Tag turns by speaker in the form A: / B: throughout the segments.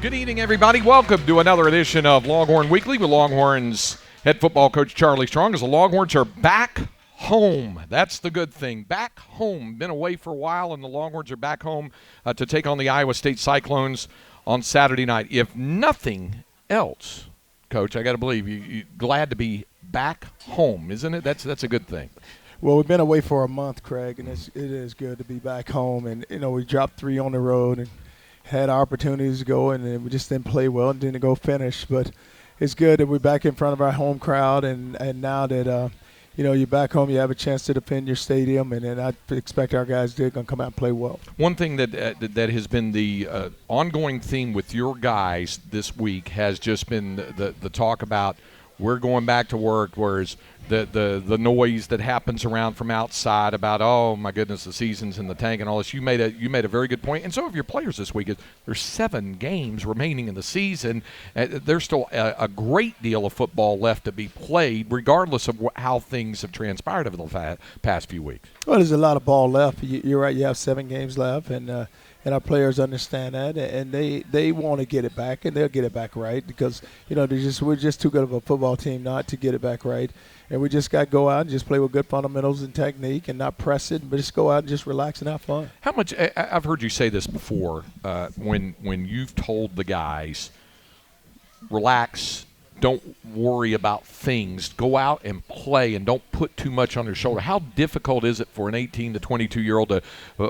A: Good evening, everybody. Welcome to another edition of Longhorn Weekly with Longhorns head football coach Charlie Strong, as the Longhorns are back home. That's the good thing. Back home. Been away for a while, and the Longhorns are back home to take on the Iowa State Cyclones on Saturday night. If nothing else, Coach, I got to believe you're glad to be back home, isn't it? That's a good thing.
B: Well, we've been away for a month, Craig, and it is good to be back home. And, we dropped 3 on the road and had opportunities to go, and then we just didn't play well and didn't go finish. But it's good that we're back in front of our home crowd, and now that, you're back home, you have a chance to defend your stadium, and then I expect our guys are going to come out and play well.
A: One thing that has been the ongoing theme with your guys this week has just been the talk about we're going back to work, whereas the noise that happens around from outside about, oh my goodness, the season's in the tank and all this. You made a very good point, and so have your players this week. There's 7 games remaining in the season. There's still a great deal of football left to be played, regardless of how things have transpired over the past few weeks.
B: Well, there's a lot of ball left. You're right. You have 7 games left, and our players understand that, and they want to get it back, and they'll get it back right because we're just too good of a football team not to get it back right. And we just got to go out and just play with good fundamentals and technique and not press it, but just go out and just relax and have fun.
A: How much – I've heard you say this before when you've told the guys, relax, don't worry about things, go out and play and don't put too much on your shoulder. How difficult is it for an 18 to 22-year-old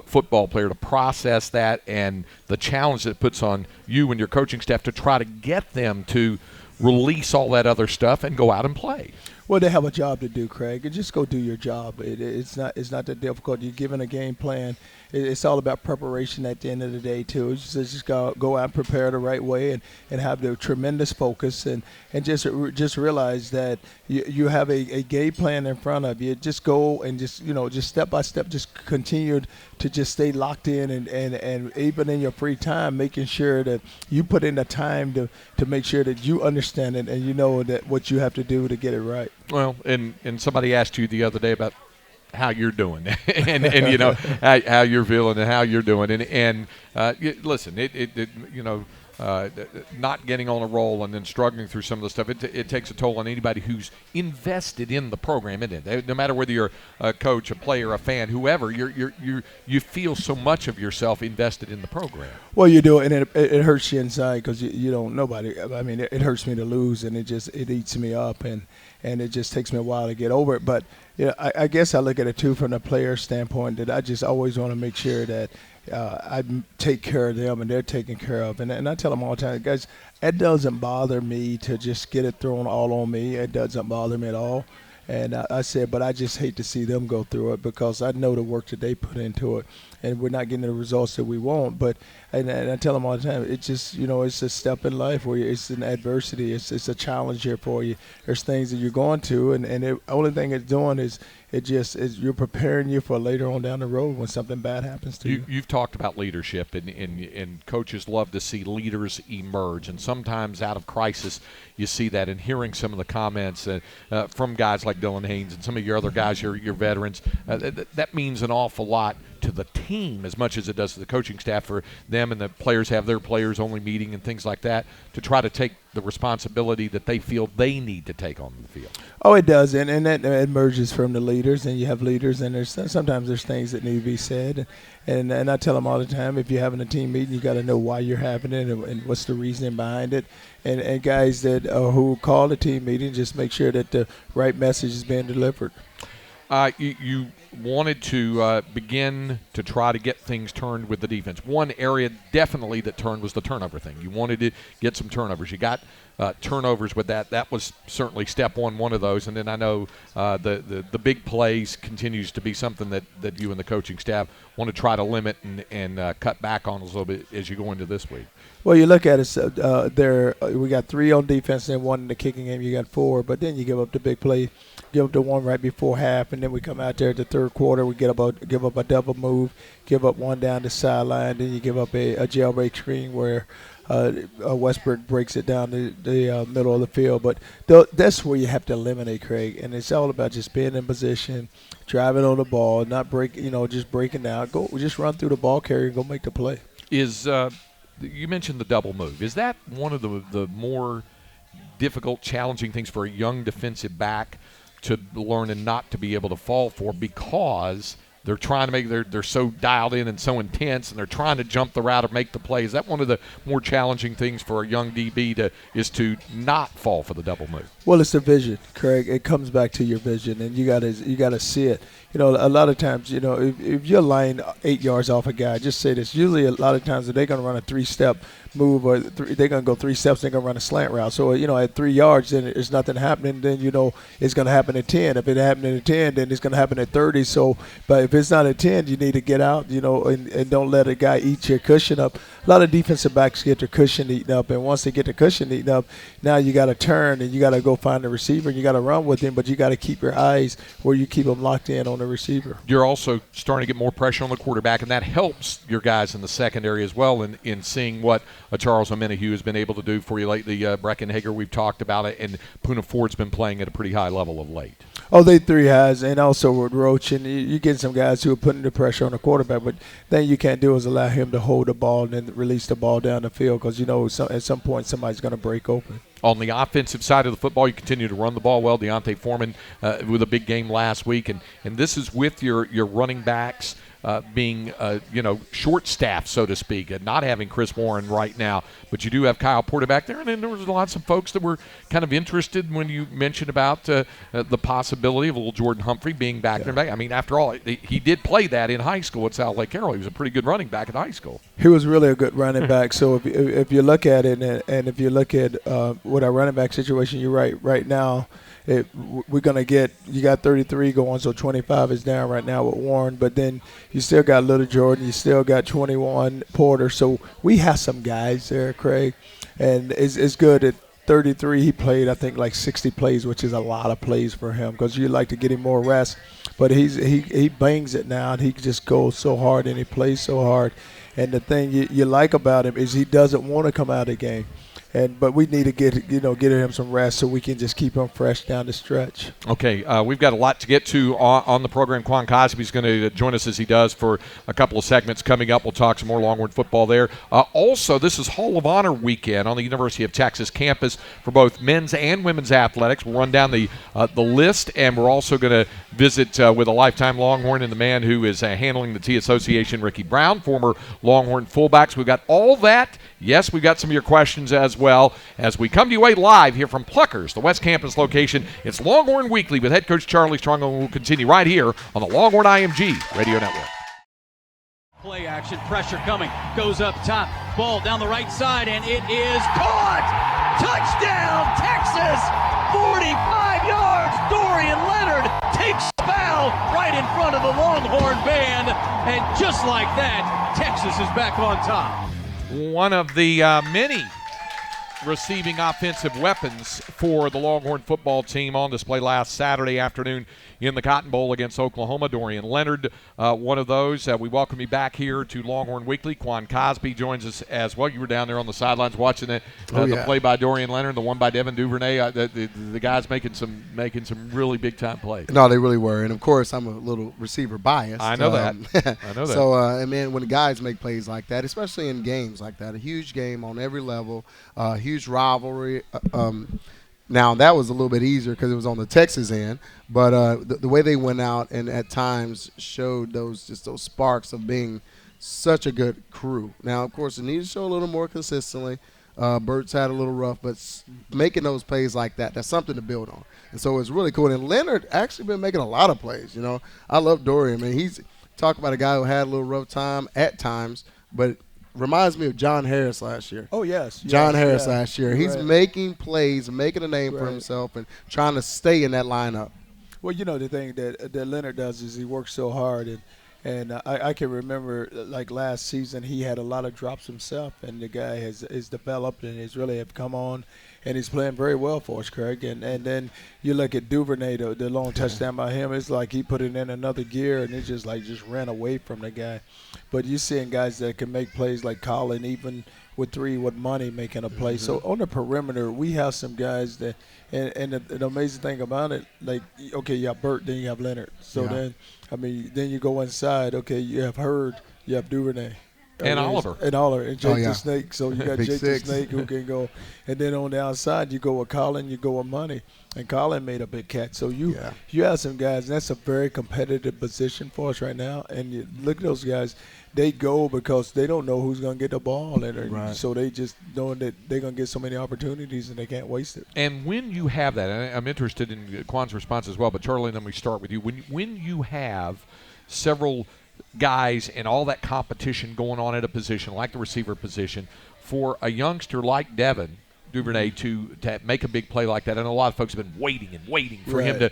A: football player to process that and the challenge that it puts on you and your coaching staff to try to get them to release all that other stuff and go out and play?
B: Well, they have a job to do, Craig, and just go do your job. It's not that difficult. You're given a game plan. It's all about preparation at the end of the day, too. Just go out and prepare the right way and have the tremendous focus and just realize that you have a game plan in front of you. Just go and just step by step, just continue to just stay locked in and even in your free time, making sure that you put in the time to make sure that you understand it and you know that what you have to do to get it right.
A: Well, and somebody asked you the other day about how you're doing and how you're feeling and how you're doing. And listen, not getting on a roll and then struggling through some of the stuff, it takes a toll on anybody who's invested in the program, isn't it? No matter whether you're a coach, a player, a fan, whoever, you feel so much of yourself invested in the program.
B: Well, you do, and it hurts you inside because you don't. Nobody. I mean, it hurts me to lose, and it eats me up, and it just takes me a while to get over it. But I guess I look at it too from the player standpoint that I just always want to make sure that I take care of them and they're taken care of. And I tell them all the time, guys, it doesn't bother me to just get it thrown all on me. It doesn't bother me at all. And I said, but I just hate to see them go through it because I know the work that they put into it, and we're not getting the results that we want. But and I tell them all the time, it's just it's a step in life where it's an adversity. It's a challenge here for you. There's things that you're going to, and the only thing it's doing is you're preparing you for later on down the road when something bad happens to you.
A: You've talked about leadership, and coaches love to see leaders emerge, and sometimes out of crisis you see that. And hearing some of the comments from guys like Dylan Haynes and some of your other guys, your veterans, that means an awful lot to the team as much as it does to the coaching staff, for them, and the players have their players only meeting and things like that to try to take the responsibility that they feel they need to take on the field.
B: Oh, it does, and that emerges from the leaders, and you have leaders, and sometimes there's things that need to be said, and I tell them all the time, if you're having a team meeting, you got to know why you're having it and what's the reasoning behind it, and guys that who call the team meeting, just make sure that the right message is being delivered.
A: You wanted to begin to try to get things turned with the defense. One area definitely that turned was the turnover thing. You wanted to get some turnovers. You got turnovers with that. That was certainly step one of those. And then I know the big plays continues to be something that you and the coaching staff want to try to limit and cut back on a little bit as you go into this week.
B: Well, you look at it, we got 3 on defense and 1 in the kicking game. You got 4, but then you give up the big play, give up the one right before half, and then we come out there at the third quarter. We give up a double move, give up 1 down the sideline, then you give up a jailbreak screen where Westbrook breaks it down the middle of the field. But that's where you have to eliminate, Craig, and it's all about just being in position, driving on the ball, not just breaking out. Just run through the ball carrier and go make the play.
A: Is you mentioned the double move. Is that one of the more difficult, challenging things for a young defensive back to learn and not to be able to fall for, because they're trying to make they're so dialed in and so intense, and they're trying to jump the route or make the play? Is that one of the more challenging things for a young DB to not fall for the double move?
B: Well, it's the vision, Craig. It comes back to your vision, and you gotta see it. You know, a lot of times, you know, if you're lying 8 yards off a guy, just say this. Usually, a lot of times, if they're going to run a 3-step move, or they're going to go 3 steps, they're going to run a slant route. So, you know, at 3 yards, then there's nothing happening. Then, you know, it's going to happen at 10. If it happened at 10, then it's going to happen at 30. So, but if it's not at 10, you need to get out, you know, and don't let a guy eat your cushion up. A lot of defensive backs get their cushion eaten up, and once they get the cushion eaten up, now you got to turn and you got to go find the receiver, and you got to run with him, but you got to keep your eyes where you keep them locked in on the receiver.
A: You're also starting to get more pressure on the quarterback, and that helps your guys in the secondary as well in seeing what Charles Omenihu has been able to do for you lately. Breckenhager, we've talked about it, and Puna Ford's been playing at a pretty high level of late.
B: Oh, they three has, and also with Roach, and you get some guys who are putting the pressure on the quarterback, but then you can't do is allow him to hold the ball and then release the ball down the field, because, you know, at some point somebody's going to break open.
A: On the offensive side of the football, you continue to run the ball well. Deontay Foreman with a big game last week, and this is with your running backs being, short-staffed, so to speak, and not having Chris Warren right now. But you do have Kyle Porter back there, and then there was lots of folks that were kind of interested when you mentioned about the possibility of little Jordan Humphrey being back there. I mean, after all, he did play that in high school at South Lake Carroll. He was a pretty good running back in high school.
B: He was really a good running back. So if you look at it, and if you look at with our running back situation, you're right. Right now, we're going to get – you got 33 going, so 25 is down right now with Warren. But then you still got Little Jordan. You still got 21 Porter. So we have some guys there, Craig. And it's good at 33. He played, I think, like 60 plays, which is a lot of plays for him, because you like to get him more rest. But he bangs it now, and he just goes so hard, and he plays so hard. And the thing you like about him is he doesn't want to come out of the game. But we need to get him some rest so we can just keep him fresh down the stretch.
A: Okay, we've got a lot to get to on the program. Quan Cosby's going to join us as he does for a couple of segments coming up. We'll talk some more Longhorn football there. Also, this is Hall of Honor weekend on the University of Texas campus for both men's and women's athletics. We'll run down the list, and we're also going to visit with a lifetime Longhorn and the man who is handling the T Association, Ricky Brown, former Longhorn fullbacks. We've got all that. Yes, we've got some of your questions as well as we come to you live here from Plucker's, the West Campus location. It's Longhorn Weekly with head coach Charlie Strong, and we'll continue right here on the Longhorn IMG Radio Network.
C: Play action, pressure coming, goes up top, ball down the right side, and it is caught! Touchdown, Texas! 45 yards, Dorian Leonard takes foul right in front of the Longhorn band, and just like that, Texas is back on top.
A: One of the many receiving offensive weapons for the Longhorn football team on display last Saturday afternoon in the Cotton Bowl against Oklahoma. Dorian Leonard, one of those. We welcome you back here to Longhorn Weekly. Quan Cosby joins us as well. You were down there on the sidelines watching the play by Dorian Leonard, the one by Devin Duvernay. The guys making some really big time plays.
D: No, they really were, and of course I'm a little receiver biased.
A: I know that. I know that.
D: So, and man, when the guys make plays like that, especially in games like that, a huge game on every level, huge rivalry. Now, that was a little bit easier because it was on the Texas end, but the way they went out and at times showed those sparks of being such a good crew. Now, of course, it needs to show a little more consistently. Burt's had a little rough, but making those plays like that, that's something to build on. And so it's really cool. And Leonard actually been making a lot of plays. You know, I love Dorian. I mean, he's talk about a guy who had a little rough time at times, but reminds me of John Harris last year.
B: Oh, yes.
D: John Harris last year. He's
B: right.
D: Making plays, making a name for himself, and trying to stay in that lineup.
B: Well, you know, the thing that Leonard does is he works so hard, and I can remember, like last season, he had a lot of drops himself, and the guy has developed and has really have come on, and he's playing very well for us, Craig. And then you look at Duvernay, the long touchdown by him, it's like he put it in another gear, and it just ran away from the guy. But you're seeing guys that can make plays like Colin, even with money making a play. Mm-hmm. So on the perimeter, we have some guys that, and the amazing thing about it, like, okay, you have Burt, then you have Leonard. So then you go inside, okay, you have Hurd, you have Duvernay.
A: And Oliver.
B: And Oliver. And Jake
D: yeah.
B: the Snake. So you got
D: Big
B: Jake
D: six.
B: the Snake who can go. And then on the outside, you go with Colin, you go with Money. And Colin made a big catch. So you have some guys, and that's a very competitive position for us right now. And you look at those guys. They go because they don't know who's going to get the ball. And so they just know that they're going to get so many opportunities and they can't waste it.
A: And when you have that, and I'm interested in Quan's response as well, but Charlie, let me start with you. When you have several guys and all that competition going on at a position like the receiver position, for a youngster like Devin Duvernay to make a big play like that, I know a lot of folks have been waiting for him to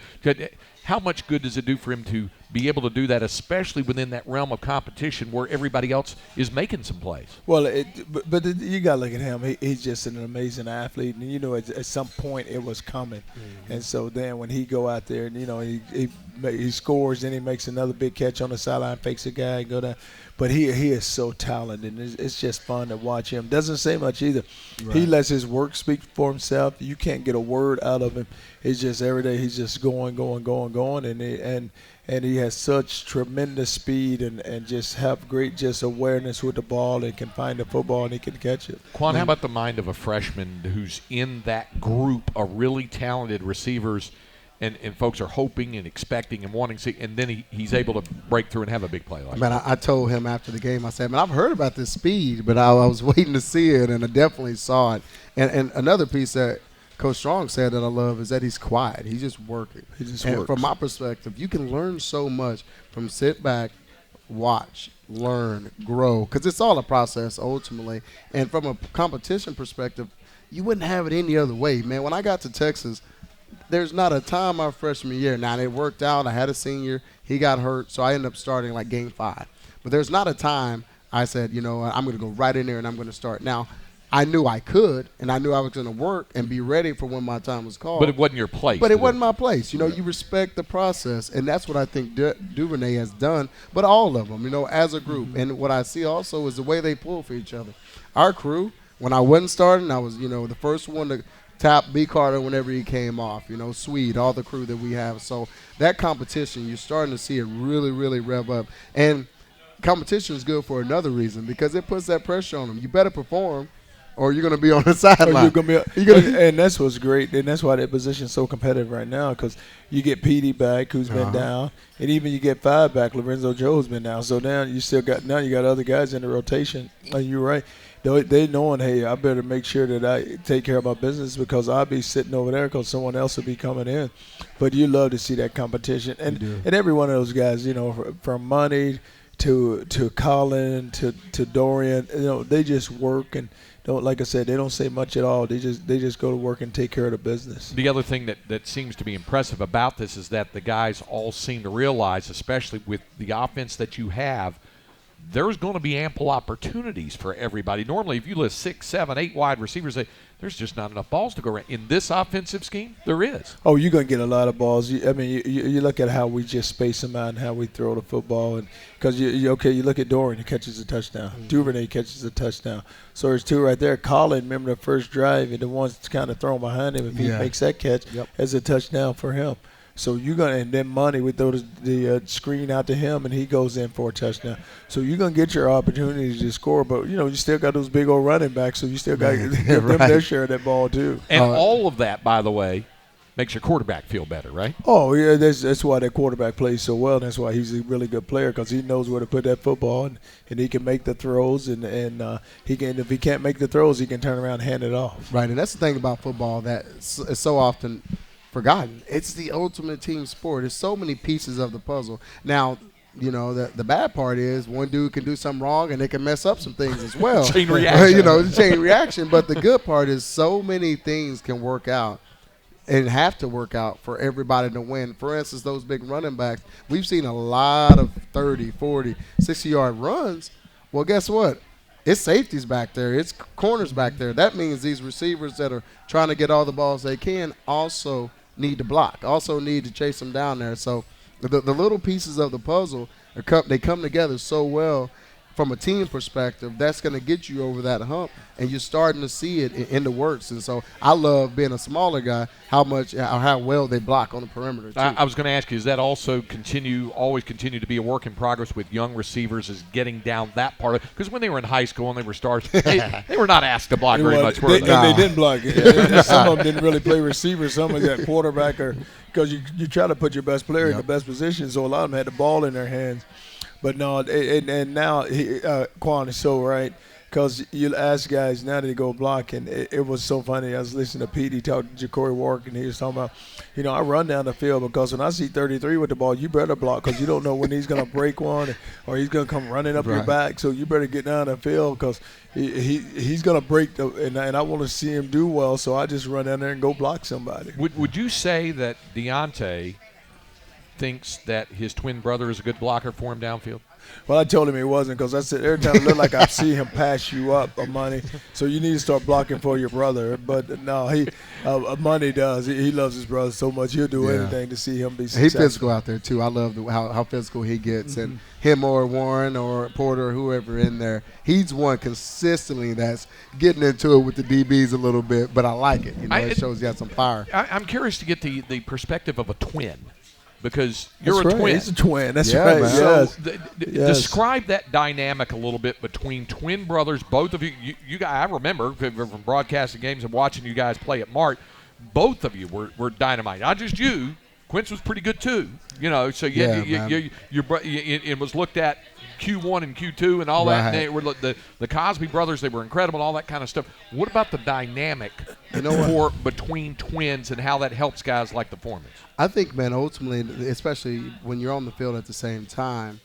A: – how much good does it do for him to be able to do that, especially within that realm of competition where everybody else is making some plays?
B: Well, but you got to look at him. He's just an amazing athlete, and you know at some point it was coming, and so then when he go out there, and you know he scores, then he makes another big catch on the sideline, fakes a guy, go down. But he is so talented, and it's just fun to watch him. Doesn't say much either. Right. He lets his work speak for himself. You can't get a word out of him. It's just every day he's just going, and he has such tremendous speed and just have great just awareness with the ball and can find the football and he can catch it.
A: Quan, how about the mind of a freshman who's in that group of really talented receivers and folks are hoping and expecting and wanting to see, and then he's able to break through and have a big play like that?
D: I told him after the game, I said, man, I've heard about this speed, but I was waiting to see it, and I definitely saw it. And another piece that Coach Strong said that I love is that he's quiet. He's just working.
B: He just
D: and
B: works.
D: From my perspective, you can learn so much from sit back, watch, learn, grow, because it's all a process ultimately. And from a competition perspective, you wouldn't have it any other way, man. When I got to Texas, there's not a time my freshman year. Now, it worked out. I had a senior. He got hurt, so I ended up starting like game 5. But there's not a time I said, you know, I'm going to go right in there and I'm going to start. Now, I knew I could, and I knew I was going to work and be ready for when my time was called.
A: But it wasn't your place.
D: But it wasn't my place. You know, you respect the process, and that's what I think Duvernay has done, but all of them, you know, as a group. And what I see also is the way they pull for each other. Our crew, when I wasn't starting, I was, you know, the first one to tap B. Carter whenever he came off, you know, Swede, all the crew that we have. So that competition, you're starting to see it really, really rev up. And competition is good for another reason because it puts that pressure on them. You better perform or you're going to be on the sideline.
B: And that's what's great, and that's why that position's so competitive right now because you get Petey back, who's been down, and even you get 5 back, Lorenzo Joe's been down. So now you got other guys in the rotation. And you're right. They knowing, hey, I better make sure that I take care of my business because I'll be sitting over there because someone else will be coming in. But you love to see that competition. And every one of those guys, you know, from Money to Colin to Dorian, you know, they just work and don't, like I said, they don't say much at all. They just go to work and take care of the business.
A: The other thing that seems to be impressive about this is that the guys all seem to realize, especially with the offense that you have, there's going to be ample opportunities for everybody. Normally, if you list 6, 7, 8 wide receivers, there's just not enough balls to go around. In this offensive scheme, there is.
B: Oh, you're going to get a lot of balls. You look at how we just space them out and how we throw the football. And because, you look at Dorian, he catches a touchdown. Duvernay catches a touchdown. So there's 2 right there. Colin, remember the first drive, and the one's kind of thrown behind him. If he makes that catch, as a touchdown for him. So you're going to – and then Money, we throw the screen out to him, and he goes in for a touchdown. So you're going to get your opportunities to score. But, you know, you still got those big old running backs, so you still got to give them their share of that ball too.
A: And all of that, by the way, makes your quarterback feel better, right?
B: Oh, yeah, that's why that quarterback plays so well. That's why he's a really good player because he knows where to put that football, and he can make the throws, and he can, if he can't make the throws, he can turn around and hand it off.
D: Right, and that's the thing about football that is so often – forgotten. It's the ultimate team sport. There's so many pieces of the puzzle. Now, you know, the bad part is one dude can do something wrong and they can mess up some things as well.
A: Chain reaction.
D: You know, chain reaction. But the good part is so many things can work out and have to work out for everybody to win. For instance, those big running backs, we've seen a lot of 30, 40, 60-yard runs. Well, guess what? It's safeties back there. It's corners back there. That means these receivers that are trying to get all the balls they can also need to block, also need to chase them down there. So the little pieces of the puzzle, they come together so well from a team perspective, that's going to get you over that hump, and you're starting to see it in the works. And so I love being a smaller guy, how well they block on the perimeter, too.
A: I was going to ask you, does that also always continue to be a work in progress with young receivers, is getting down that part of it? Because when they were in high school and they were stars, they were not asked to block very much, were they?
B: They didn't block it. Some of them didn't really play receiver. Some of that quarterback, or because you try to put your best player in the best position, so a lot of them had the ball in their hands. But no, and now Quan is so right, because you ask guys now they go block, and it was so funny. I was listening to Pete. He talked to Ja'Cory Wark, and he was talking about, I run down the field because when I see 33 with the ball, you better block, because you don't know when he's going to break one or he's going to come running up your back. So you better get down the field, because he's going to break, and I want to see him do well, so I just run down there and go block somebody.
A: Would you say that Deontay thinks that his twin brother is a good blocker for him downfield?
B: Well, I told him he wasn't, because I said every time it looked like I see him pass you up, Money. So you need to start blocking for your brother. But no, Money does. He loves his brother so much. He'll do anything to see him be successful.
D: He's physical out there too. I love how physical he gets, and him or Warren or Porter or whoever in there, he's one consistently that's getting into it with the DBs a little bit. But I like it. It shows he got some fire.
A: I'm curious to get the perspective of a twin. Because you're
B: That's
A: a
B: right.
A: twin.
B: He's a twin. That's right.
D: Man.
A: So
B: Yes.
A: describe that dynamic a little bit between twin brothers. Both of you, you guys, I remember from broadcasting games and watching you guys play at Mart, both of you were dynamite. Not just you. Quince was pretty good too. So it was looked at Q1 and Q2 and all that. And they were the Cosby brothers. They were incredible and all that kind of stuff. What about the dynamic between twins and how that helps guys like the Foremans?
D: I think, man, ultimately, especially when you're on the field at the same time,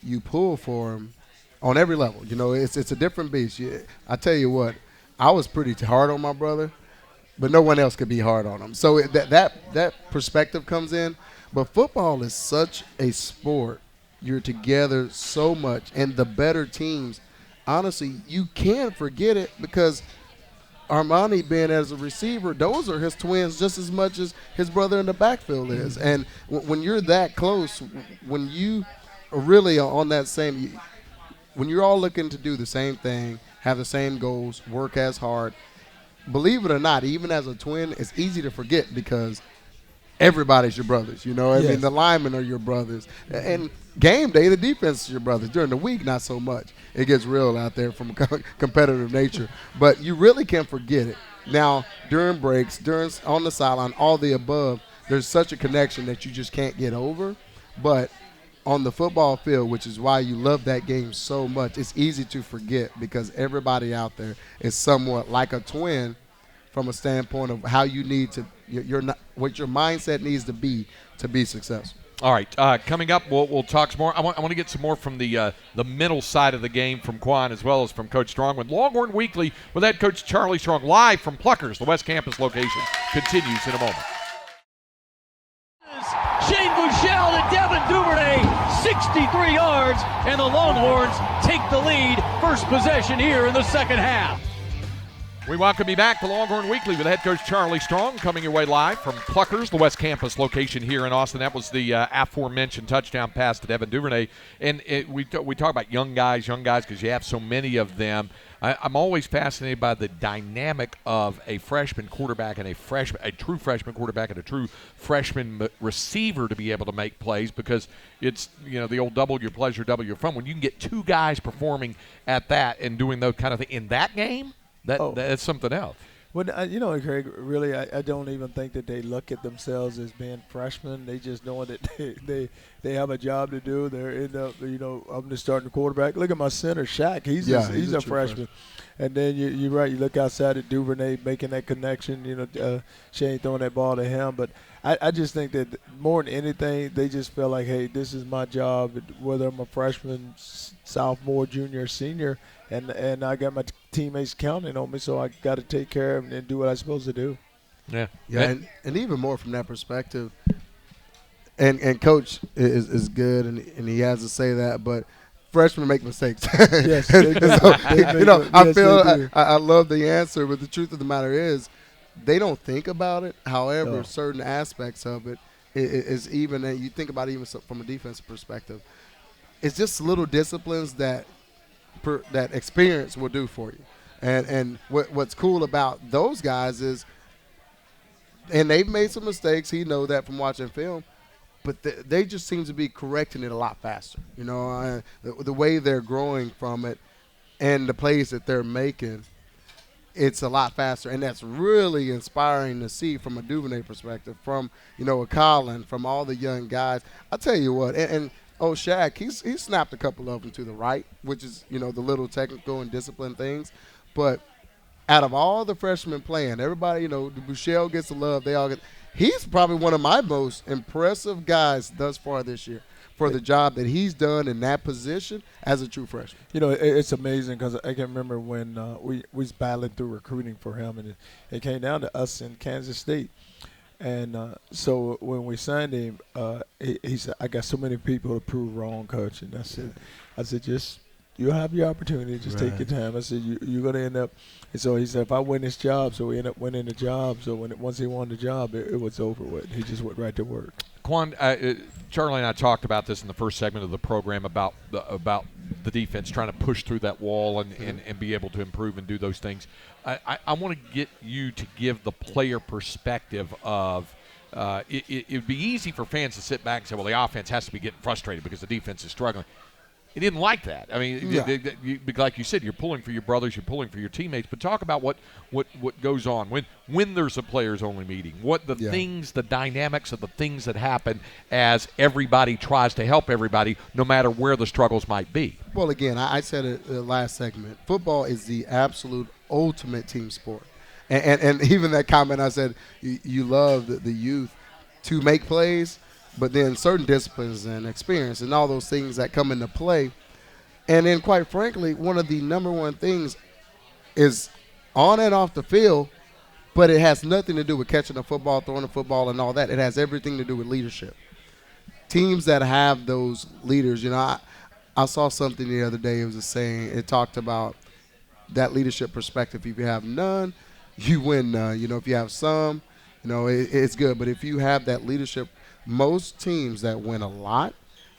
D: you pull for them on every level. It's a different beast. I tell you what, I was pretty hard on my brother, but no one else could be hard on him. So that perspective comes in. But football is such a sport. You're together so much, and the better teams, honestly, you can't forget it, because Armani being as a receiver, those are his twins just as much as his brother in the backfield is. And when you're that close, when you are really on that same – when you're all looking to do the same thing, have the same goals, work as hard, believe it or not, even as a twin, it's easy to forget, because everybody's your brothers. I mean, the linemen are your brothers. And game day, the defense is your brothers. During the week, not so much. It gets real out there from a competitive nature. But you really can't forget it. Now, during breaks, on the sideline, all the above, there's such a connection that you just can't get over. But on the football field, which is why you love that game so much, it's easy to forget, because everybody out there is somewhat like a twin from a standpoint of how you need to what your mindset needs to be successful.
A: All right, coming up, we'll talk some more. I want to get some more from the mental side of the game from Quan, as well as from Coach Strong. When Longhorn Weekly with head coach Charlie Strong, live from Plucker's, the West Campus location, continues in a moment.
C: Shane Buechele to Devin Duvernay, 63 yards, and the Longhorns take the lead. First possession here in the second half.
A: We welcome you back to Longhorn Weekly with head coach Charlie Strong, coming your way live from Plucker's, the West Campus location here in Austin. That was the aforementioned touchdown pass to Devin Duvernay. And we talk about young guys, because you have so many of them. I'm always fascinated by the dynamic of a freshman quarterback and a true freshman quarterback and a true freshman receiver to be able to make plays, because it's, the old double your pleasure, double your fun. When you can get two guys performing at that and doing those kind of things in that game, that's something else.
B: Well, Craig, really, I don't even think that they look at themselves as being freshmen. They just know that they have a job to do. They're I'm the starting quarterback. Look at my center, Shaq. He's a freshman. And then you're right. You look outside at Duvernay making that connection. Shane throwing that ball to him. But I just think that more than anything, they just feel like, hey, this is my job, whether I'm a freshman, sophomore, junior, senior. And I got my teammates counting on me, so I got to take care of them and do what I'm supposed to do.
D: Yeah. And even more from that perspective, and Coach is good, and he has to say that, but freshmen make mistakes.
B: Yes.
D: I love the answer, but the truth of the matter is they don't think about it. However, certain aspects of it is even, and you think about it even from a defensive perspective, it's just little disciplines that that experience will do for you. And what's cool about those guys is, and they've made some mistakes. He know that from watching film, but they just seem to be correcting it a lot faster. The way they're growing from it and the plays that they're making, it's a lot faster, and that's really inspiring to see from a Duvernay perspective, from a Colin, from all the young guys. I tell you what, and Shaq, he snapped a couple of them to the right, which is the little technical and discipline things, but out of all the freshmen playing, everybody, Bouchelle gets the love. They all get. He's probably one of my most impressive guys thus far this year for the job that he's done in that position as a true freshman.
B: It's amazing because I can remember when we was battling through recruiting for him, and it came down to us in Kansas State. And so when we signed him, he said, "I got so many people to prove wrong, coach." And I said, "Just you'll have your opportunity. Just take your time." I said, "You're going to end up." And so he said, "If I win this job," so we ended up winning the job. So once he won the job, it was over with. He just went right to work.
A: Quan, Charlie and I talked about this in the first segment of the program about the defense trying to push through that wall and be able to improve and do those things. I want to get you to give the player perspective of it would be easy for fans to sit back and say, well, the offense has to be getting frustrated because the defense is struggling. He didn't like that. I mean, like you said, you're pulling for your brothers, you're pulling for your teammates. But talk about what goes on when there's a players-only meeting. What the things, the dynamics of the things that happen as everybody tries to help everybody, no matter where the struggles might be.
D: Well, again, I said it in the last segment. Football is the absolute ultimate team sport. And even that comment I said, you love the youth to make plays, but then certain disciplines and experience and all those things that come into play. And then, quite frankly, one of the number one things is on and off the field, but it has nothing to do with catching the football, throwing the football, and all that. It has everything to do with leadership. Teams that have those leaders, I saw something the other day. It was a saying. It talked about that leadership perspective. If you have none, you win none. If you have some, it's good. But if you have that leadership, most teams that win a lot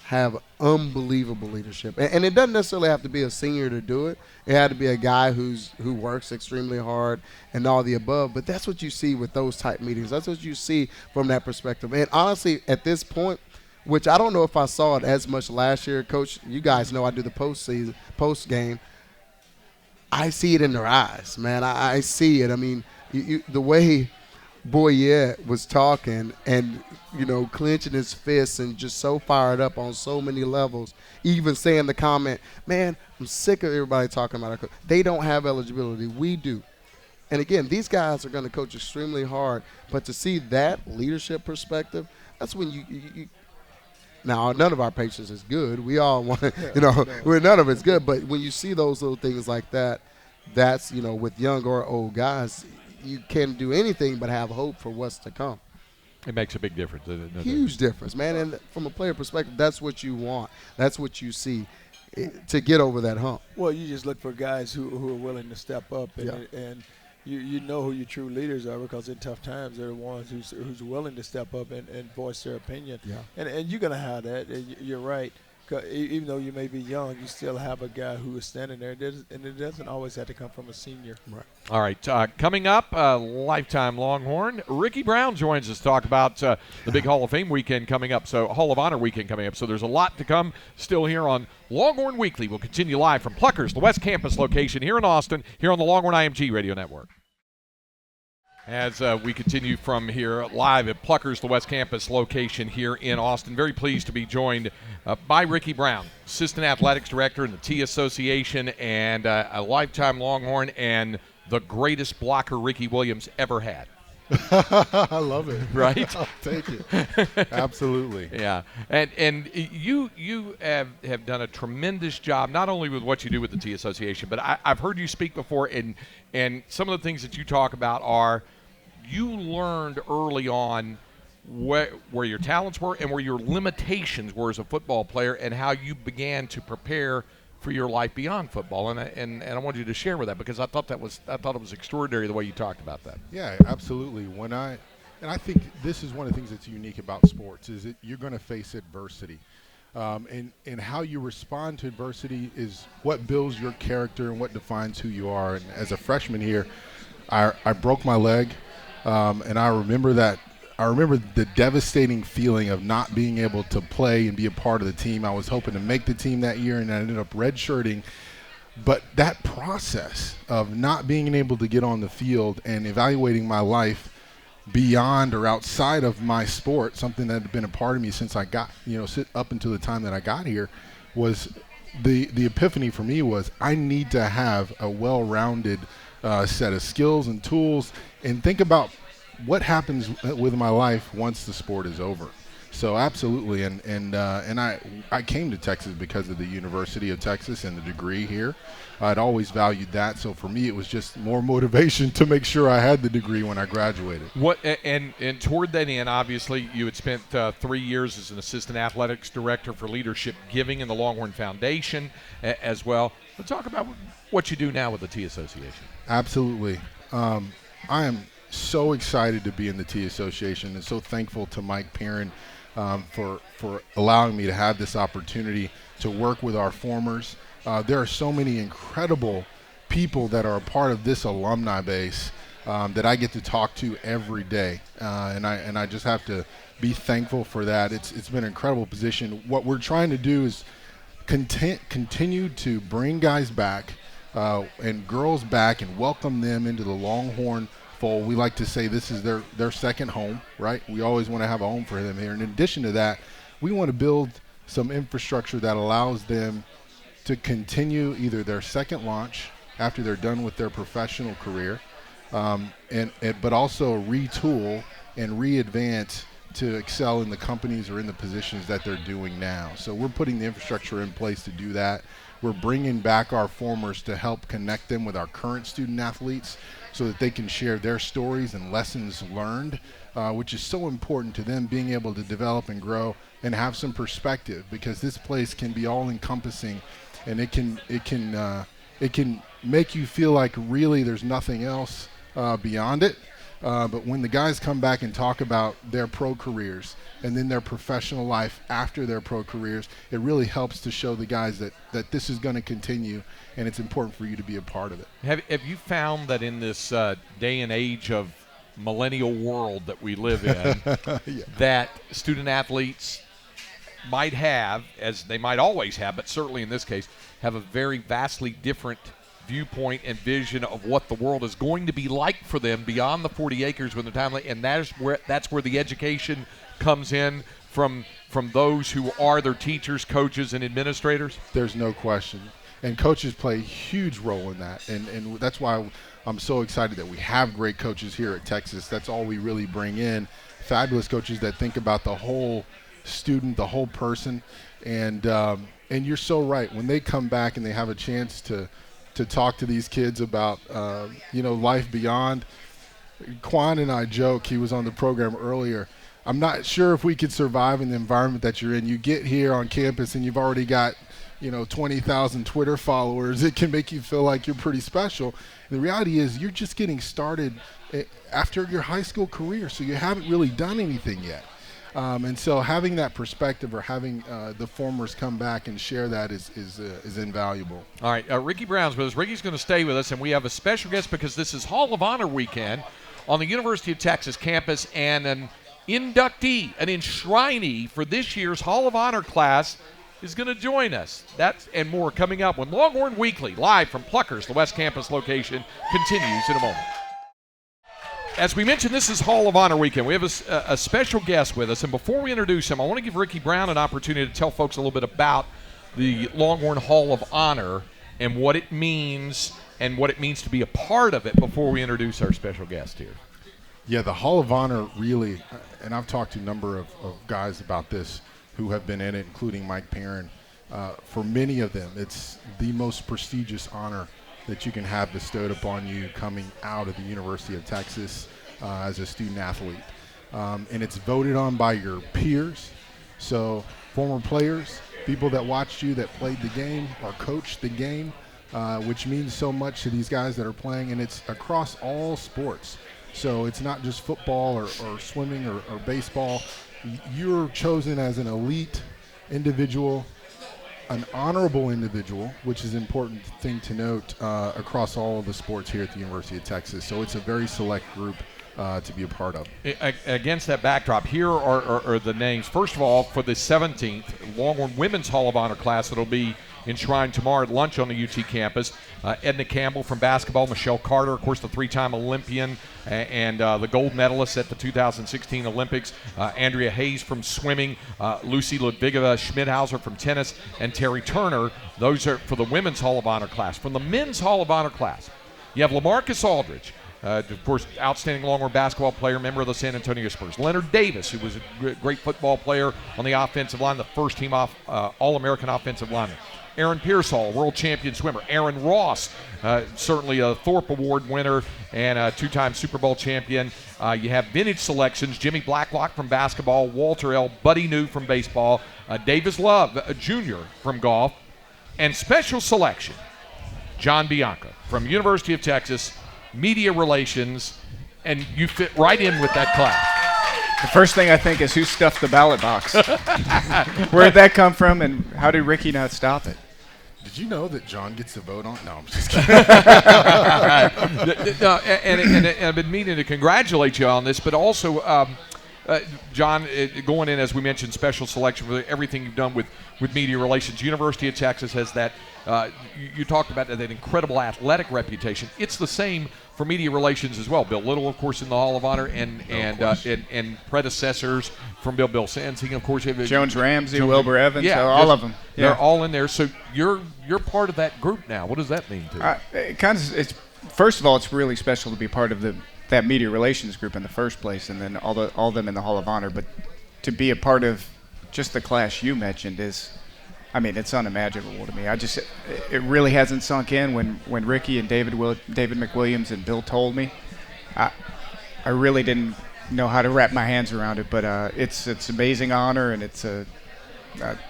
D: have unbelievable leadership. And it doesn't necessarily have to be a senior to do it. It had to be a guy who works extremely hard and all the above. But that's what you see with those type meetings. That's what you see from that perspective. And honestly, at this point, which I don't know if I saw it as much last year, Coach, you guys know I do the post game. I see it in their eyes, man. I see it. I mean, the way Boyer was talking and, clenching his fists and just so fired up on so many levels, even saying the comment, man, I'm sick of everybody talking about our coach. They don't have eligibility. We do. And, again, these guys are going to coach extremely hard. But to see that leadership perspective, that's when you now, none of our patience is good. We all want to, none of it's good. But when you see those little things like that, that's, with young or old guys, you can't do anything but have hope for what's to come.
A: It makes a big difference.
D: Huge difference, man. And from a player perspective, that's what you want. That's what you see to get over that hump.
B: Well, you just look for guys who are willing to step up, and you know who your true leaders are, because in tough times they're the ones who's willing to step up and voice their opinion.
D: Yeah.
B: And you're going to have that. You're right. Even though you may be young, you still have a guy who is standing there, and it doesn't always have to come from a senior.
D: Right.
A: All right, coming up, lifetime Longhorn, Ricky Brown joins us to talk about the big Hall of Fame weekend coming up, so Hall of Honor weekend coming up. So there's a lot to come still here on Longhorn Weekly. We'll continue live from Plucker's, the West Campus location here in Austin, here on the Longhorn IMG Radio Network. As we continue from here live at Plucker's, the West Campus location here in Austin. Very pleased to be joined by Ricky Brown, Assistant Athletics Director in the T Association and a lifetime Longhorn and the greatest blocker Ricky Williams ever had.
E: I love it.
A: Right?
E: I'll take it. Absolutely.
A: Yeah. And you have done a tremendous job, not only with what you do with the T Association, but I've heard you speak before, and some of the things that you talk about are you learned early on where your talents were and where your limitations were as a football player, and how you began to prepare for your life beyond football. And I wanted you to share with that, because I thought it was extraordinary the way you talked about that.
E: Yeah, absolutely. And I think this is one of the things that's unique about sports is that you're going to face adversity. And how you respond to adversity is what builds your character and what defines who you are. And as a freshman here, I broke my leg, and I remember the devastating feeling of not being able to play and be a part of the team. I was hoping to make the team that year, and I ended up redshirting. But that process of not being able to get on the field and evaluating my life beyond or outside of my sport, something that had been a part of me since I got, up until the time that I got here, was the epiphany for me was I need to have a well-rounded set of skills and tools, and think about what happens with my life once the sport is over. So absolutely, and I came to Texas because of the University of Texas and the degree here. I'd always valued that, so for me it was just more motivation to make sure I had the degree when I graduated.
A: What and toward that end, obviously, you had spent 3 years as an assistant athletics director for leadership giving in the Longhorn Foundation as well. Let's talk about what you do now with the Tea Association.
E: Absolutely. I am so excited to be in the Tea Association and so thankful to Mike Perrin for allowing me to have this opportunity to work with our formers. There are so many incredible people that are a part of this alumni base that I get to talk to every day, and I just have to be thankful for that. It's been an incredible position. What we're trying to do is continue to bring guys back and girls back and welcome them into the Longhorn fold. We like to say this is their second home, right? We always want to have a home for them here. And in addition to that, we want to build some infrastructure that allows them to continue either their second launch after they're done with their professional career, but also retool and re-advance to excel in the companies or in the positions that they're doing now. So we're putting the infrastructure in place to do that. We're bringing back our formers to help connect them with our current student athletes so that they can share their stories and lessons learned, which is so important to them being able to develop and grow and have some perspective, because this place can be all encompassing, and it can make you feel like really there's nothing else beyond it. But when the guys come back and talk about their pro careers and then their professional life after their pro careers, it really helps to show the guys that this is going to continue, and it's important for you to be a part of it.
A: Have you found that in this day and age of millennial world that we live in,
E: Yeah.
A: that student athletes might have, as they might always have, but certainly in this case, have a very vastly different viewpoint and vision of what the world is going to be like for them beyond the 40 acres when they're time, and that's where the education comes in from those who are their teachers, coaches, and administrators?
E: There's no question. And coaches play a huge role in that. And that's why I'm so excited that we have great coaches here at Texas. That's all we really bring in. Fabulous coaches that think about the whole student, the whole person. And you're so right. When they come back and they have a chance to talk to these kids about, life beyond, Quan and I joke, he was on the program earlier, I'm not sure if we could survive in the environment that you're in. You get here on campus and you've already got 20,000 Twitter followers. It can make you feel like you're pretty special. And the reality is you're just getting started after your high school career, so you haven't really done anything yet. And so having that perspective, or having the formers come back and share that is invaluable.
A: All right, Ricky Brown's with us. Ricky's going to stay with us, and we have a special guest because this is Hall of Honor weekend on the University of Texas campus, and an inductee, an enshrinee for this year's Hall of Honor class is going to join us. That and more coming up when Longhorn Weekly, live from Plucker's, the West Campus location, continues in a moment. As we mentioned, this is Hall of Honor weekend. We have a special guest with us, and before we introduce him, I want to give Ricky Brown an opportunity to tell folks a little bit about the Longhorn Hall of Honor and what it means to be a part of it before we introduce our special guest here.
E: Yeah, the Hall of Honor really, and I've talked to a number of guys about this who have been in it, including Mike Perrin. For many of them, it's the most prestigious honor that you can have bestowed upon you coming out of the University of Texas as a student athlete. And it's voted on by your peers, so former players, people that watched you, that played the game or coached the game, which means so much to these guys that are playing, and it's across all sports. So it's not just football or swimming or baseball. You're chosen as an elite individual, an honorable individual, which is an important thing to note across all of the sports here at the University of Texas. So it's a very select group to be a part of.
A: Against that backdrop, here are the names. First of all, for the 17th Longhorn Women's Hall of Honor class that'll be enshrined tomorrow at lunch on the UT campus. Edna Campbell from basketball, Michelle Carter, of course, the three-time Olympian and the gold medalist at the 2016 Olympics. Andrea Hayes from swimming, Lucy Ludwigova Schmidhauser from tennis, and Terry Turner. Those are for the Women's Hall of Honor class. From the Men's Hall of Honor class, you have LaMarcus Aldridge, of course, outstanding Longhorn basketball player, member of the San Antonio Spurs. Leonard Davis, who was a great football player on the offensive line, the first-team All-American offensive lineman. Aaron Pearsall, world champion swimmer. Aaron Ross, certainly a Thorpe Award winner and a two-time Super Bowl champion. You have vintage selections, Jimmy Blacklock from basketball, Walter L. Buddy New from baseball, Davis Love Jr. from golf, and special selection, John Bianca from University of Texas, media relations, and you fit right in with that class.
F: The first thing I think is who stuffed the ballot box? Where did that come from, and how did Ricky not stop it?
E: Did you know that John gets to vote on? No, I'm just kidding.
A: And I've been meaning to congratulate you on this, but also, John, going in, as we mentioned, special selection for everything you've done with media relations. University of Texas has that. You talked about that incredible athletic reputation. It's the same for media relations as well. Bill Little, of course, in the Hall of Honor, and predecessors from Bill Sansing, of course.
F: Jones Ramsey, Wilbur Evans, all of them. Yeah.
A: They're all in there. So you're part of that group now. What does that mean to you?
F: First of all, it's really special to be part of that media relations group in the first place, and then all of them in the Hall of Honor. But to be a part of just the class you mentioned is, it's unimaginable to me. It really hasn't sunk in. When Ricky and David McWilliams and Bill told me, I really didn't know how to wrap my hands around it. But it's an amazing honor, and it's a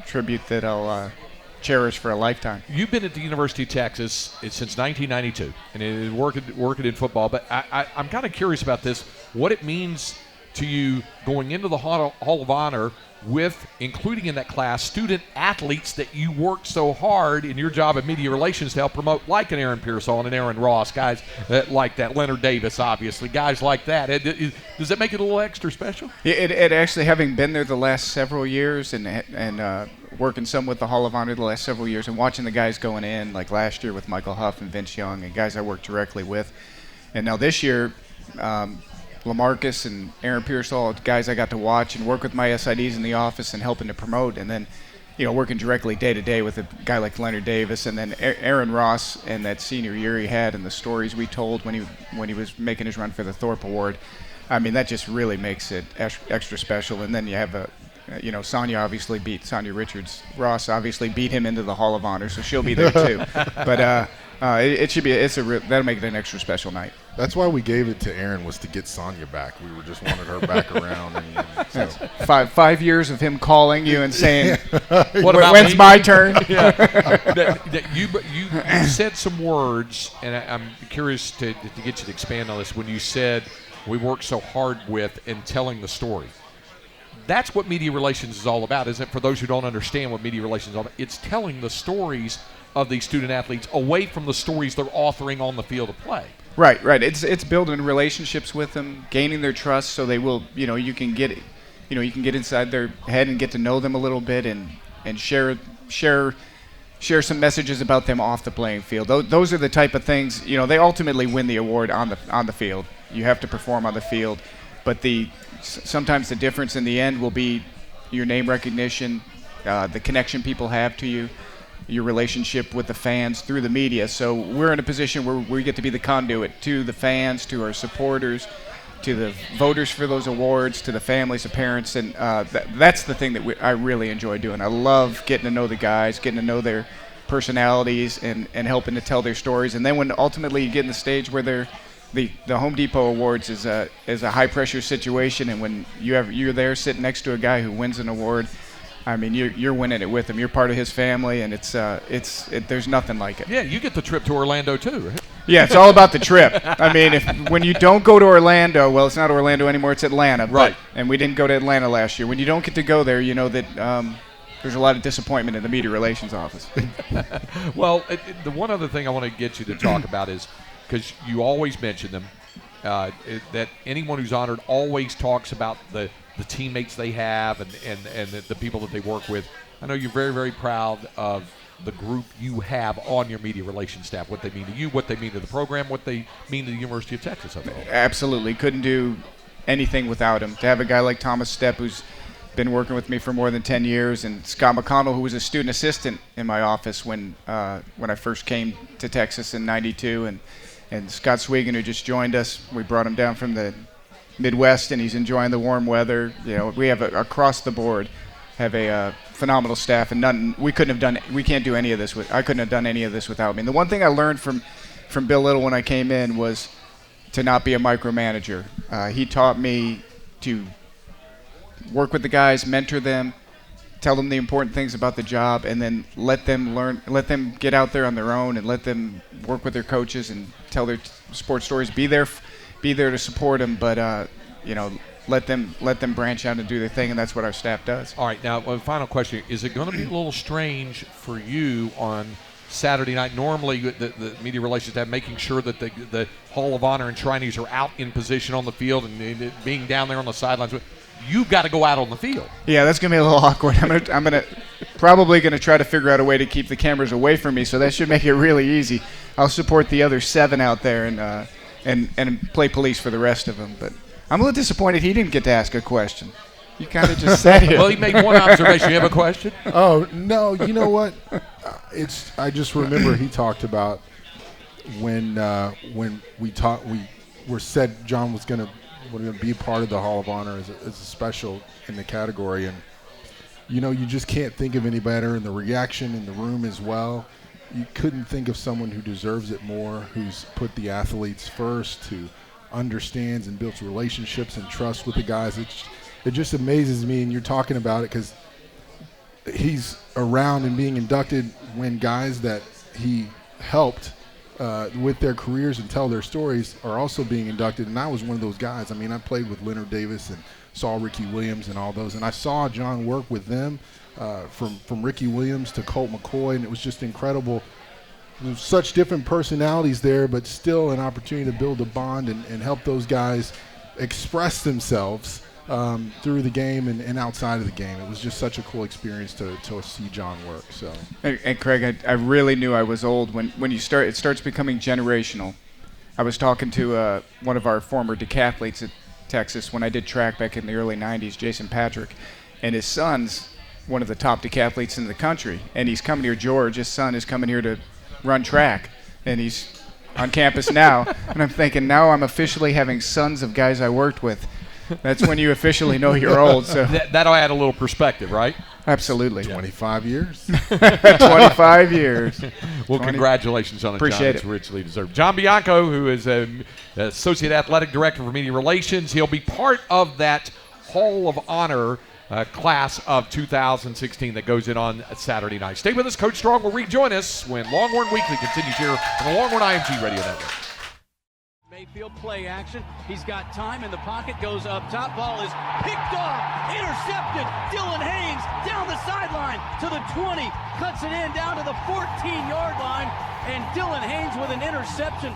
F: tribute that I'll cherish for a lifetime.
A: You've been at the University of Texas since 1992, and it is working in football. But I'm kind of curious about this. What it means to you going into the Hall of Honor with, including in that class, student athletes that you worked so hard in your job at media relations to help promote, like an Aaron Pearsall and an Aaron Ross, guys like that, Leonard Davis, obviously, guys like that. Does that make it a little extra special?
F: It actually, having been there the last several years and working some with the Hall of Honor the last several years and watching the guys going in, like last year with Michael Huff and Vince Young and guys I worked directly with. And now this year, LaMarcus and Aaron Pearsall, guys I got to watch and work with my SIDs in the office and helping to promote, and then working directly day to day with a guy like Leonard Davis, and then Aaron Ross and that senior year he had and the stories we told when he was making his run for the Thorpe Award. That just really makes it extra special. And then you have Sonia Richards Ross obviously beat him into the Hall of Honor, so she'll be there too. But it should be. That'll make it an extra special night.
E: That's why we gave it to Aaron, was to get Sonia back. We were just wanted her back around. And so.
F: 5 years of him calling you and saying,
A: when's
F: my turn?
A: You said some words, and I'm curious to get you to expand on this. When you said we work so hard with and telling the story. That's what media relations is all about, isn't it? For those who don't understand what media relations is all about, it's telling the stories of these student athletes away from the stories they're authoring on the field of play.
F: Right. It's building relationships with them, gaining their trust, so they will. You can get inside their head and get to know them a little bit, and share some messages about them off the playing field. Those are the type of things. They ultimately win the award on the field. You have to perform on the field, but sometimes the difference in the end will be your name recognition, the connection people have to you, your relationship with the fans through the media. So we're in a position where we get to be the conduit to the fans, to our supporters, to the voters for those awards, to the families of parents, and that's the thing that I really enjoy doing. I love getting to know the guys, getting to know their personalities, and helping to tell their stories. And then when ultimately you get in the stage where they're the Home Depot Awards is a high pressure situation, and when you're there sitting next to a guy who wins an award, you're winning it with him. You're part of his family, and there's nothing like it.
A: Yeah, you get the trip to Orlando too, right?
F: Yeah, it's all about the trip. When you don't go to Orlando, well, it's not Orlando anymore, it's Atlanta.
A: Right.
F: And we didn't go to Atlanta last year. When you don't get to go there, you know that there's a lot of disappointment in the media relations office.
A: Well, the one other thing I want to get you to talk about is, because you always mention them, that anyone who's honored always talks about the teammates they have and the people that they work with. I know you're very, very proud of the group you have on your media relations staff, what they mean to you, what they mean to the program, what they mean to the University of Texas overall.
F: Absolutely. Couldn't do anything without him. To have a guy like Thomas Stepp, who's been working with me for more than 10 years, and Scott McConnell, who was a student assistant in my office when I first came to Texas in '92, and Scott Swigan, who just joined us. We brought him down from the Midwest, and he's enjoying the warm weather. You know, we have across the board have a phenomenal staff, and we can't do any of this I couldn't have done any of this without me. And the one thing I learned from Bill Little when I came in was to not be a micromanager. He taught me to work with the guys, mentor them, tell them the important things about the job, and then let them get out there on their own, and let them work with their coaches and tell their sports stories. Be there to support them, but let them branch out and do their thing, and that's what our staff does.
A: All right, now one final question: is it going to be a little strange for you on Saturday night? Normally, the media relations staff making sure that the Hall of Honor and Shriners are out in position on the field and being down there on the sidelines. You've got to go out on the field.
F: Yeah, that's going to be a little awkward. I'm probably going to try to figure out a way to keep the cameras away from me, so that should make it really easy. I'll support the other 7 out there and play police for the rest of them. But I'm a little disappointed he didn't get to ask a question. You kind of just sat here.
A: Well, he made one observation. You have a question?
E: Oh, no, you know what? I just remember he talked about when we said John was going to be part of the Hall of Honor as a special in the category, and you just can't think of any better, and the reaction in the room as well. You couldn't think of someone who deserves it more, who's put the athletes first, who understands and builds relationships and trust with the guys. It just amazes me, and you're talking about it because he's around and being inducted when guys that he helped with their careers and tell their stories are also being inducted, and I was one of those guys. I mean, I played with Leonard Davis and saw Ricky Williams and all those, and I saw John work with them from Ricky Williams to Colt McCoy, and it was just incredible. There's such different personalities there, but still an opportunity to build a bond and help those guys express themselves through the game and outside of the game. It was just such a cool experience to see John work. So.
F: And Craig, I really knew I was old when it starts becoming generational. I was talking to one of our former decathletes at Texas when I did track back in the early 90s, Jason Patrick, and his son's one of the top decathletes in the country, and he's coming here. George, his son, is coming here to run track, and he's on campus now, and I'm thinking now I'm officially having sons of guys I worked with. That's when you officially know you're old. So
A: that'll add a little perspective, right?
F: Absolutely.
E: 25 years.
F: 25 years.
A: Well, congratulations on it,
F: Appreciate
A: John. It's
F: it.
A: richly deserved. John Bianco, who is an Associate Athletic Director for Media Relations, he'll be part of that Hall of Honor class of 2016 that goes in on Saturday night. Stay with us. Coach Strong will rejoin us when Longhorn Weekly continues here on the Longhorn IMG Radio Network.
C: Mayfield play action. He's got time in the pocket, goes up top. Ball is picked off, intercepted. Dylan Haynes down the sideline to the 20, cuts it in down to the 14-yard line, and Dylan Haynes with an interception.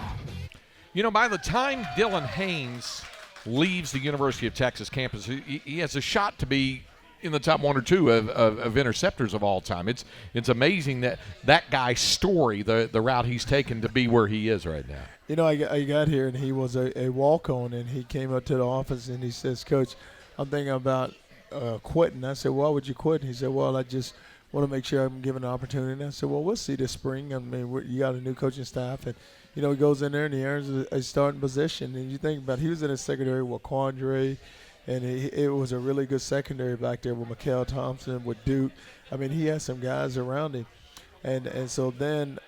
A: By the time Dylan Haynes leaves the University of Texas campus, he has a shot to be in the top 1 or 2 of interceptors of all time. It's amazing that guy's story, the route he's taken to be where he is right now.
B: I got here, and he was a walk-on, and he came up to the office, and he says, Coach, I'm thinking about quitting. I said, why would you quit? And he said, well, I just want to make sure I'm given an opportunity. And I said, well, we'll see this spring. I mean, you got a new coaching staff, and, he goes in there, and he earns a starting position. And you think about it, he was in a secondary with Quandre, and it was a really good secondary back there with Mikael Thompson, with Duke. I mean, he had some guys around him. And so then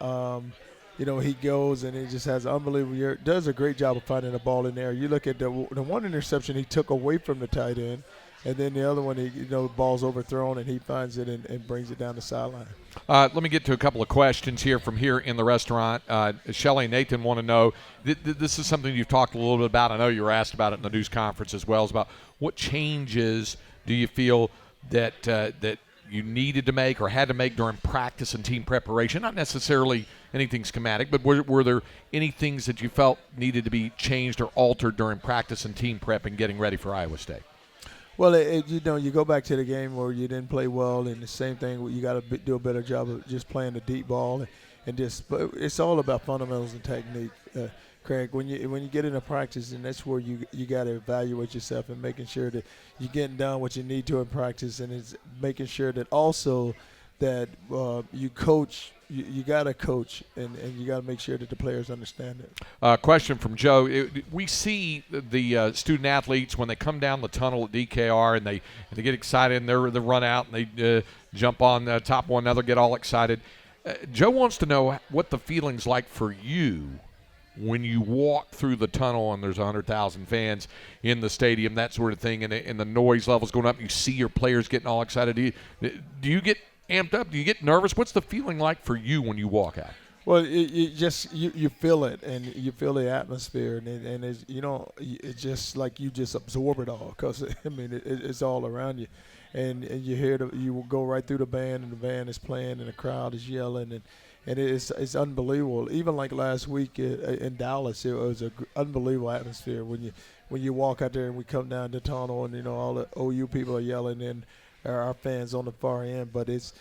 B: he goes and he just has an unbelievable year. Does a great job of finding the ball in there. You look at the one interception he took away from the tight end, and then the other one, the ball's overthrown, and he finds it and brings it down the sideline.
A: Let me get to a couple of questions from here in the restaurant. Shelley and Nathan want to know, this is something you've talked a little bit about. I know you were asked about it in the news conference as well, is about what changes do you feel that you needed to make or had to make during practice and team preparation? Not necessarily anything schematic, but were there any things that you felt needed to be changed or altered during practice and team prep and getting ready for Iowa State?
B: Well, you go back to the game where you didn't play well, and the same thing, you got to do a better job of just playing the deep ball, and but it's all about fundamentals and technique. Craig, when you get into practice, and that's where you got to evaluate yourself and making sure that you're getting done what you need to in practice, and it's making sure that also that you coach. You got to coach, and you got to make sure that the players understand it.
A: Question from Joe. We see the student athletes when they come down the tunnel at DKR and they get excited and they run out and they jump on top of one another, get all excited. Joe wants to know what the feeling's like for you when you walk through the tunnel and there's 100,000 fans in the stadium, that sort of thing, and the noise level's going up. You see your players getting all excited. Do you get amped up? Do you get nervous? What's the feeling like for you when you walk out?
B: Well, you feel it, and you feel the atmosphere, and it's, it's just like you just absorb it all, because I mean it's all around you, and you hear you will go right through the band, and the band is playing, and the crowd is yelling, and it's unbelievable. Even like last week in Dallas, it was an unbelievable atmosphere when you walk out there and we come down the tunnel, and all the OU people are yelling and our fans on the far end, but it's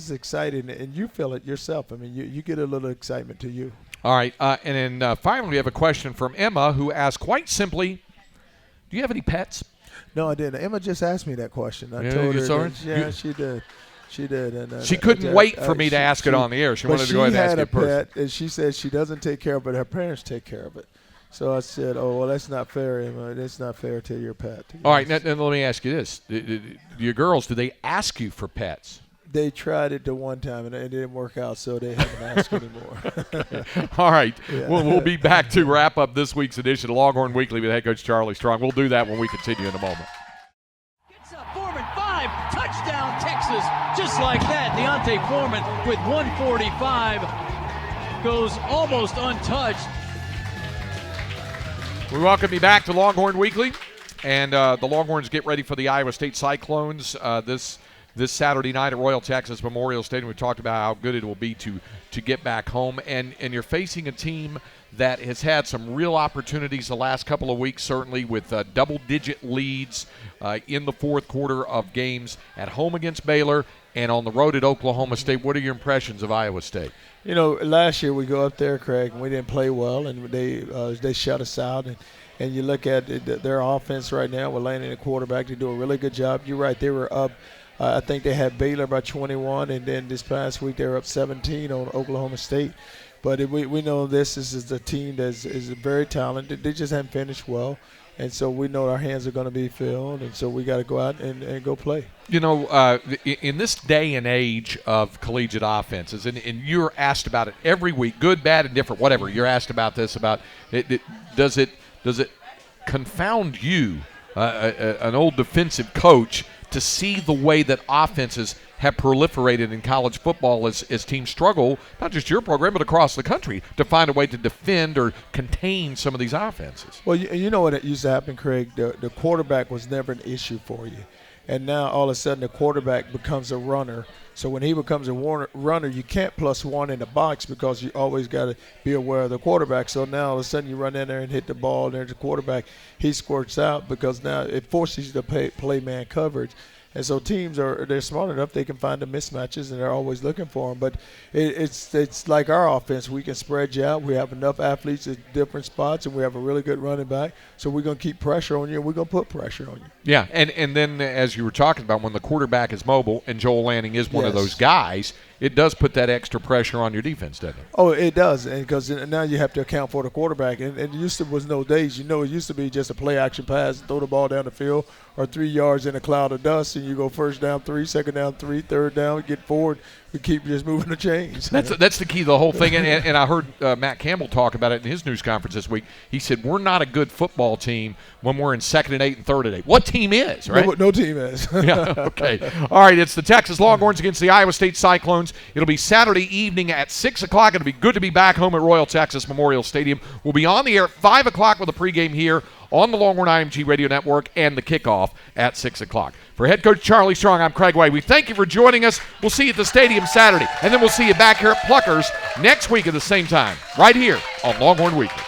B: exciting, and you feel it yourself. I mean, you get a little excitement to you.
A: All right, and then finally we have a question from Emma, who asked quite simply, do you have any pets?
B: No, I didn't. Emma just asked me that question. I
A: told her.
B: Yeah, she did. She did. And
A: she couldn't wait for me to ask it on the air. She wanted to go ahead and ask it
B: first. She had
A: first.
B: a pet, and she said she doesn't take care of it, but her parents take care of it. So I said, oh, well, that's not fair, Emma. That's not fair to your pet.
A: All right, now let me ask you this. Your girls, do they ask you for pets?
B: They tried it the one time, and it didn't work out, so they haven't asked anymore.
A: All right.
B: Yeah.
A: We'll be back to wrap up this week's edition of Longhorn Weekly with head coach Charlie Strong. We'll do that when we continue in a moment.
C: Gets up, Foreman, 5, touchdown, Texas. Just like that, Deontay Foreman with 145 goes almost untouched.
A: We welcome you back to Longhorn Weekly, and the Longhorns get ready for the Iowa State Cyclones this Saturday night at Royal Texas Memorial Stadium. We talked about how good it will be to get back home, and you're facing a team that has had some real opportunities the last couple of weeks, certainly with double-digit leads in the fourth quarter of games at home against Baylor and on the road at Oklahoma State. What are your impressions of Iowa State?
B: Last year we go up there, Craig, and we didn't play well, and they shut us out. And you look at their offense right now. We're landing a quarterback. They do a really good job. You're right. They were up. I think they had Baylor by 21, and then this past week they were up 17 on Oklahoma State. But we know this is a team that is very talented. They just haven't finished well. And so we know our hands are going to be filled, and so we got to go out and go play.
A: In this day and age of collegiate offenses, and you're asked about it every week, good, bad, and different, whatever. You're asked about this, about it. Does it confound you, an old defensive coach, to see the way that offenses have proliferated in college football as teams struggle, not just your program, but across the country, to find a way to defend or contain some of these offenses?
B: Well, you know what used to happen, Craig? The quarterback was never an issue for you. And now all of a sudden the quarterback becomes a runner. So when he becomes a runner, you can't +1 in the box because you always got to be aware of the quarterback. So now all of a sudden you run in there and hit the ball, and there's a quarterback. He squirts out because now it forces you to play man coverage. And so teams they're smart enough, they can find the mismatches, and they're always looking for them. But it's like our offense. We can spread you out. We have enough athletes at different spots, and we have a really good running back. So we're going to keep pressure on you, and we're going to put pressure on you.
A: Yeah, and then as you were talking about, when the quarterback is mobile, and Joel Lanning is one of those guys, it does put that extra pressure on your defense, doesn't it?
B: Oh, it does, and because now you have to account for the quarterback. And it used to was no days. It used to be just a play-action pass, throw the ball down the field, or 3 yards in a cloud of dust, and you go first down 3, second down 3, third down, get forward. We keep just moving the chains.
A: That's the key to the whole thing. And I heard Matt Campbell talk about it in his news conference this week. He said, we're not a good football team when we're in 2nd and 8 and 3rd and 8. What team is, right?
B: No team is.
A: Yeah, okay. All right, it's the Texas Longhorns against the Iowa State Cyclones. It'll be Saturday evening at 6 o'clock. It'll be good to be back home at Royal Texas Memorial Stadium. We'll be on the air at 5 o'clock with a pregame here on the Longhorn IMG Radio Network and the kickoff at 6 o'clock. For head coach Charlie Strong, I'm Craig Way. We thank you for joining us. We'll see you at the stadium Saturday, and then we'll see you back here at Pluckers next week at the same time, right here on Longhorn Weekly.